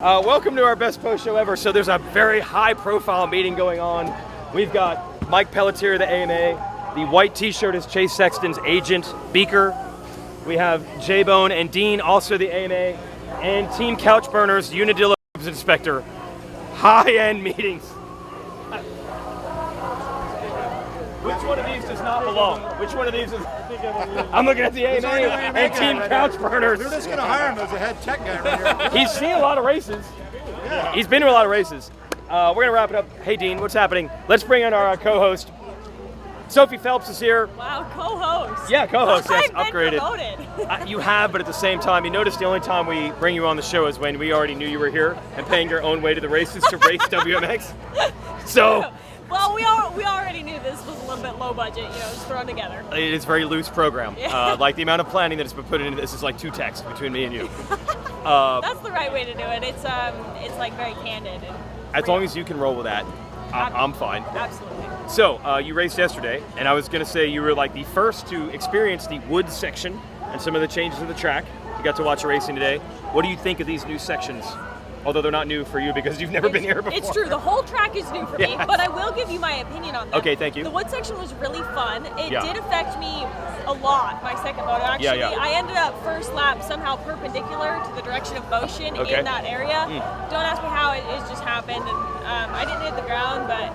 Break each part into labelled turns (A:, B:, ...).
A: Welcome to our best post show ever. So there's a very high-profile meeting going on. We've got Mike Pelletier, the AMA. The white T-shirt is Chase Sexton's agent, Beaker. We have J-Bone and Dean, also the AMA. And Team Couchburners, Unadilla Inspector. High-end meetings. Which one of these does not belong? Which one of these is... I'm looking at the AMA and Team Couchburners.
B: They're just going to hire him as a head tech guy right here.
A: He's seen a lot of races. Yeah. He's been to a lot of races. We're going to wrap it up. Hey, Dean, what's happening? Let's bring in our co-host. Sophia Phelps is here.
C: Wow, co-host.
A: Yeah, co-host. Yes,
C: I've
A: upgraded.
C: been promoted.
A: You have, but at the same time, you notice the only time we bring you on the show is when we already knew you were here and paying your own way to the races to race WMX. So...
C: Well, we already knew this was a little bit low budget, it was thrown together.
A: It is a very loose program.
C: Yeah.
A: Like the amount of planning that has been put into this is like 2 texts between me and you.
C: That's the right way to do it. It's like very candid. And
A: as long as you can roll with that, I'm fine.
C: Absolutely.
A: So you raced yesterday, and I was going to say you were like the first to experience the wood section and some of the changes of the track. You got to watch a racing today. What do you think of these new sections? Although they're not new for you because you've never been here before.
C: It's true. The whole track is new for me, but I will give you my opinion on that.
A: Okay, thank you.
C: The wood section was really fun. It did affect me a lot, my second moto. Actually, I ended up first lap somehow perpendicular to the direction of motion in that area. Don't ask me how, it just happened. And I didn't hit the ground, but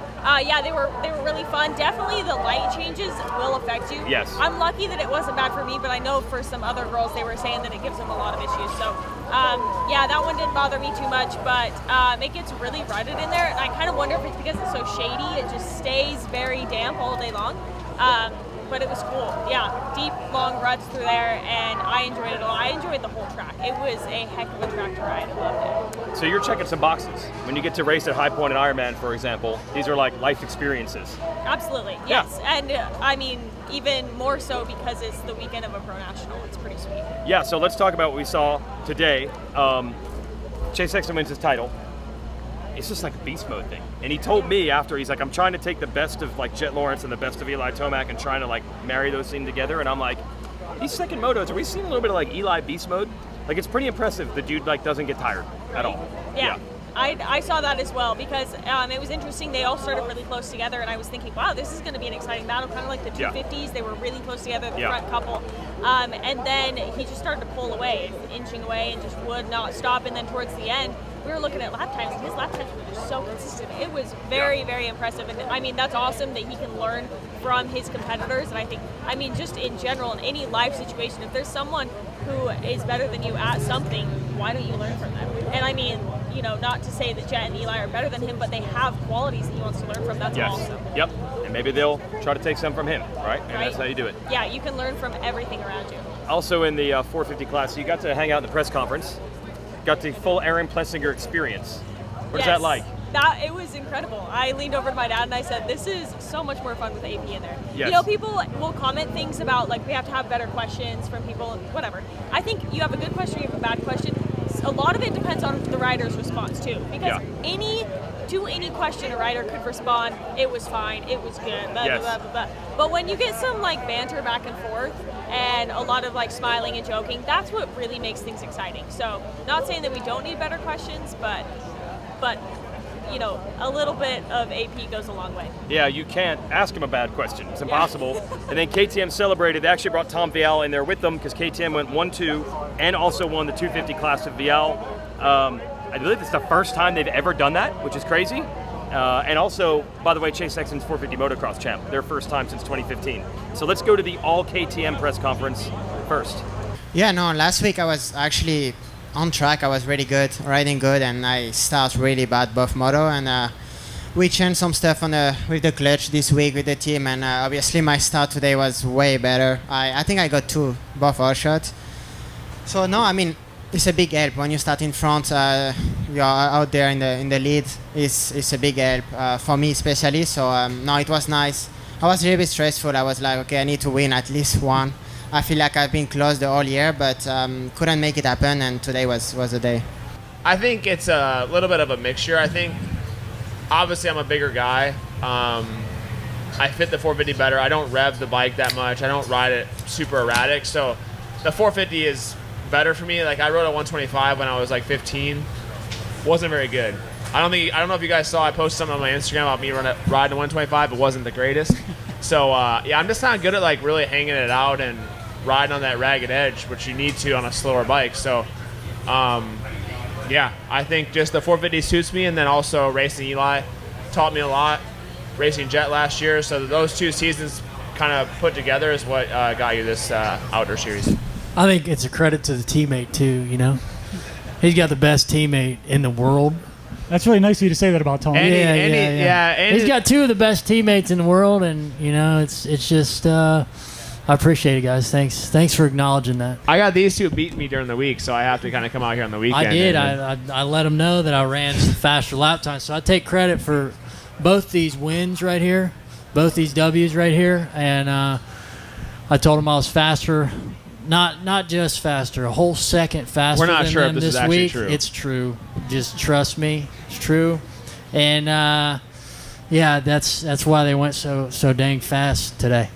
C: they were really fun. Definitely the light changes will affect you.
A: Yes.
C: I'm lucky that it wasn't bad for me, but I know for some other girls they were saying that it gives them a lot of issues. So that one didn't bother me too much, but it gets really rutted in there, and I kind of wonder if it's because it's so shady, it just stays very damp all day long. But it was cool. Yeah, deep, long ruts through there, and I enjoyed it a lot. I enjoyed the whole track. It was a heck of a track to ride. I loved it.
A: So you're checking some boxes. When you get to race at High Point and Ironman, for example, these are like life experiences.
C: Absolutely, yes. Yeah. And even more so because it's the weekend of a pro national. It's pretty sweet.
A: Yeah, so let's talk about what we saw today. Chase Sexton wins his title. It's just like a beast mode thing. And he told me after, he's like, I'm trying to take the best of like Jet Lawrence and the best of Eli Tomac and trying to like marry those things together. And I'm like, these second motos, are we seeing a little bit of like Eli beast mode? Like, it's pretty impressive. The dude like doesn't get tired at all.
C: Yeah. I saw that as well because it was interesting. They all started really close together, and I was thinking, wow, this is going to be an exciting battle, kind of like the 250s. They were really close together, the front couple. And then he just started to pull away, inching away, and just would not stop. And then towards the end, we were looking at lap times, and his lap times were just so consistent. It was very, very impressive. And that's awesome that he can learn from his competitors. And I think, just in general, in any life situation, if there's someone who is better than you at something, why don't you learn from them? And not to say that Jet and Eli are better than him, but they have qualities that he wants to learn from. That's awesome.
A: Yep. And maybe they'll try to take some from him, right? And that's how you do it.
C: Yeah, you can learn from everything around you.
A: Also in the 450 class, you got to hang out in the press conference. Got the full Aaron Plessinger experience. What is that like?
C: It was incredible. I leaned over to my dad and I said, this is so much more fun with AP in there.
A: Yes.
C: People will comment things about, like, we have to have better questions from people, whatever. I think you have a good question, you have a bad question. A lot of it depends on the rider's response, too. Because to any question a rider could respond, it was fine, it was good, blah, blah, blah, blah, blah. But when you get some, banter back and forth and a lot of, smiling and joking, that's what really makes things exciting. So, not saying that we don't need better questions, but a little bit of AP goes a long way.
A: Yeah, you can't ask him a bad question. It's impossible. And then KTM celebrated. They actually brought Tom Vialle in there with them because KTM went 1-2 and also won the 250 class with Vialle. I believe it's the first time they've ever done that, which is crazy. And also, by the way, Chase Sexton's 450 motocross champ. Their first time since 2015. So let's go to the all KTM press conference first.
D: Yeah, no, last week I was actually on track. I was really good, riding good, and I start really bad both moto. And we changed some stuff with the clutch this week with the team, and obviously my start today was way better. I think I got 2 both all shots. So no, it's a big help when you start in front. You are out there in the lead. It's a big help for me especially. So no, it was nice. I was really stressful. I was like, okay, I need to win at least one. I feel like I've been close the whole year, but couldn't make it happen, and today was the day.
E: I think it's a little bit of a mixture. I think, obviously, I'm a bigger guy. I fit the 450 better. I don't rev the bike that much. I don't ride it super erratic. So the 450 is better for me. Like, I rode a 125 when I was like 15. wasn't very good. I don't know if you guys saw, I posted something on my Instagram about me riding a 125. It wasn't the greatest. So yeah, I'm just not good at like really hanging it out and riding on that ragged edge, which you need to on a slower bike. So yeah, I think just the 450 suits me, and then also racing Eli taught me a lot. Racing Jet last year, so those 2 seasons kind of put together is what got you this outdoor series.
F: I think it's a credit to the teammate too. You know, he's got the best teammate in the world.
G: That's really nice of you to say that about Tom.
E: And
F: he's got 2 of the best teammates in the world, and you know, it's just. I appreciate it, guys. Thanks for acknowledging that.
E: I got these 2 beating me during the week, so I have to kind of come out here on the weekend.
F: I did. I let them know that I ran some faster lap times, so I take credit for both these wins right here, both these W's right here, and I told them I was faster, not just faster, a whole second faster.
E: We're not
F: than
E: sure
F: them
E: if this is
F: this
E: actually
F: week.
E: true.
F: It's true. Just trust me, it's true, and yeah, that's why they went so dang fast today.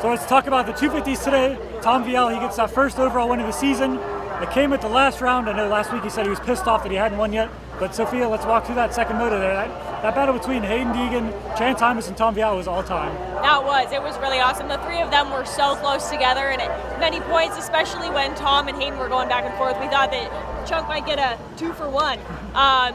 G: So let's talk about the 250s today. Tom Vialle, he gets that first overall win of the season. It came at the last round. I know last week he said he was pissed off that he hadn't won yet. But Sophia, let's walk through that second moto there. That battle between Hayden Deegan, Chance Hymas, and Tom Vialle was all time.
C: It was really awesome. The 3 of them were so close together, and at many points, especially when Tom and Hayden were going back and forth, we thought that Chunk might get a 2-for-1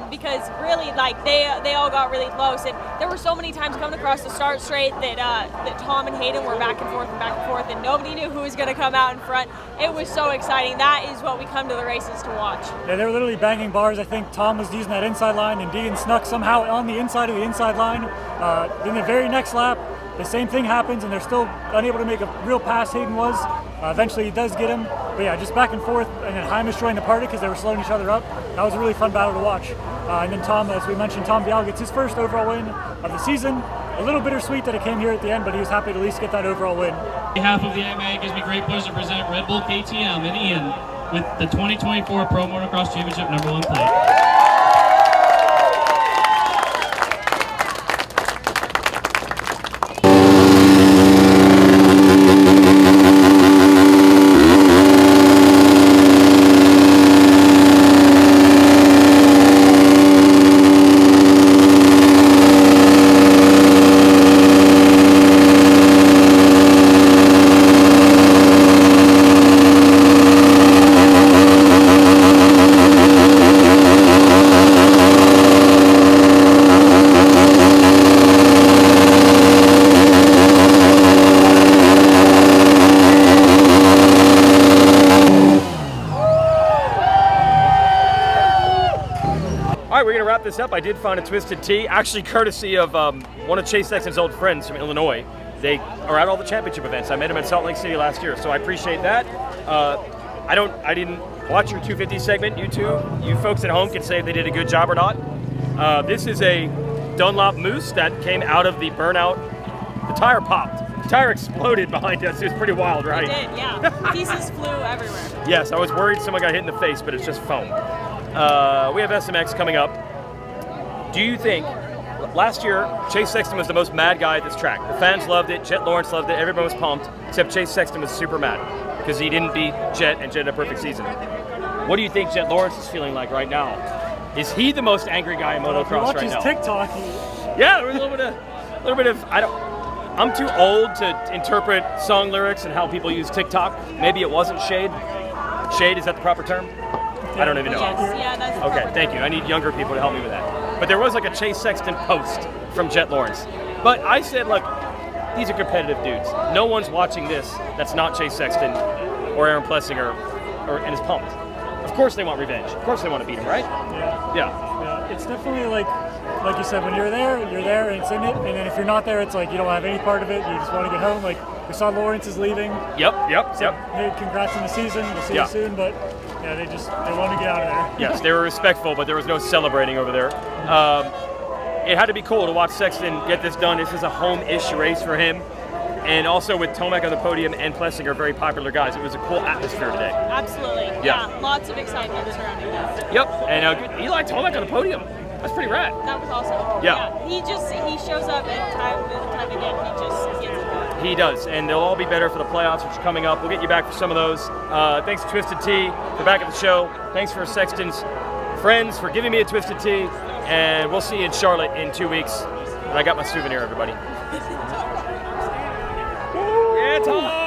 C: because really, like, they all got really close, and there were so many times coming across the start straight that Tom and Hayden were back and forth, and nobody knew who was going to come out in front. It was so exciting. That is what we come to the races to watch.
G: Yeah, they were literally banging bars. I think Tom was using that inside line, and Deegan snuck somehow on the inside of the inside line. In the very next lap, the same thing happens, and they're still unable to make a real pass. Hayden was. Eventually he does get him. But yeah, just back and forth, and then Hymas joined the party because they were slowing each other up. That was a really fun battle to watch. And then Tom, as we mentioned, Tom Vialle gets his first overall win of the season. A little bittersweet that it came here at the end, but he was happy to at least get that overall win.
H: On behalf of the AMA, it gives me great pleasure to present Red Bull KTM and Ian with the 2024 Pro Motocross Championship #1 plate.
A: This up, I did find a Twisted Tea, actually courtesy of one of Chase Sexton's old friends from Illinois. They are at all the championship events. I met him in Salt Lake City last year, so I appreciate that. I didn't watch your 250 segment. You folks at home can say if they did a good job or not. This is a Dunlop Moose that came out of the burnout. The tire popped. The tire exploded behind us. It was pretty wild, right?
C: It did, yeah. Pieces flew everywhere.
A: Yes, I was worried someone got hit in the face, but it's just foam. We have SMX coming up. Do you think, last year, Chase Sexton was the most mad guy at this track. The fans loved it, Jet Lawrence loved it, everyone was pumped, except Chase Sexton was super mad because he didn't beat Jet and Jet had a perfect season. What do you think Jet Lawrence is feeling like right now? Is he the most angry guy in motocross right now?
G: Watch his TikTok.
A: Yeah, there was a little bit of, I'm too old to interpret song lyrics and how people use TikTok. Maybe it wasn't shade. Shade, is that the proper term? I don't even know.
C: Yes, yeah, that's the
A: okay,
C: proper
A: thank you. I need younger people to help me with that. But there was like a Chase Sexton post from Jet Lawrence. But I said, look, these are competitive dudes. No one's watching this that's not Chase Sexton or Aaron Plessinger and is pumped. Of course they want revenge. Of course they want to beat him, right? Yeah.
G: It's definitely like you said, when you're there and it's in it. And then if you're not there, it's like you don't have any part of it. You just want to get home. Like we saw Lawrence is leaving.
A: Yep.
G: Hey, congrats on the season. We'll see you soon. But yeah, they want to get out of there.
A: Yes, they were respectful, but there was no celebrating over there. It had to be cool to watch Sexton get this done. This is a home-ish race for him. And also with Tomac on the podium and Plessinger, very popular guys. It was a cool atmosphere today.
C: Absolutely. Yeah. Lots of excitement surrounding that.
A: Yep. And Eli Tomac on the podium. That's pretty rad.
C: That was awesome.
A: Yeah.
C: He shows up and time again. He just gets it done.
A: He does, and they'll all be better for the playoffs, which are coming up. We'll get you back for some of those. Thanks to Twisted Tea for back at the show. Thanks for Sexton's friends for giving me a Twisted Tea, and we'll see you in Charlotte in 2 weeks. And I got my souvenir, everybody. Yeah, Tom!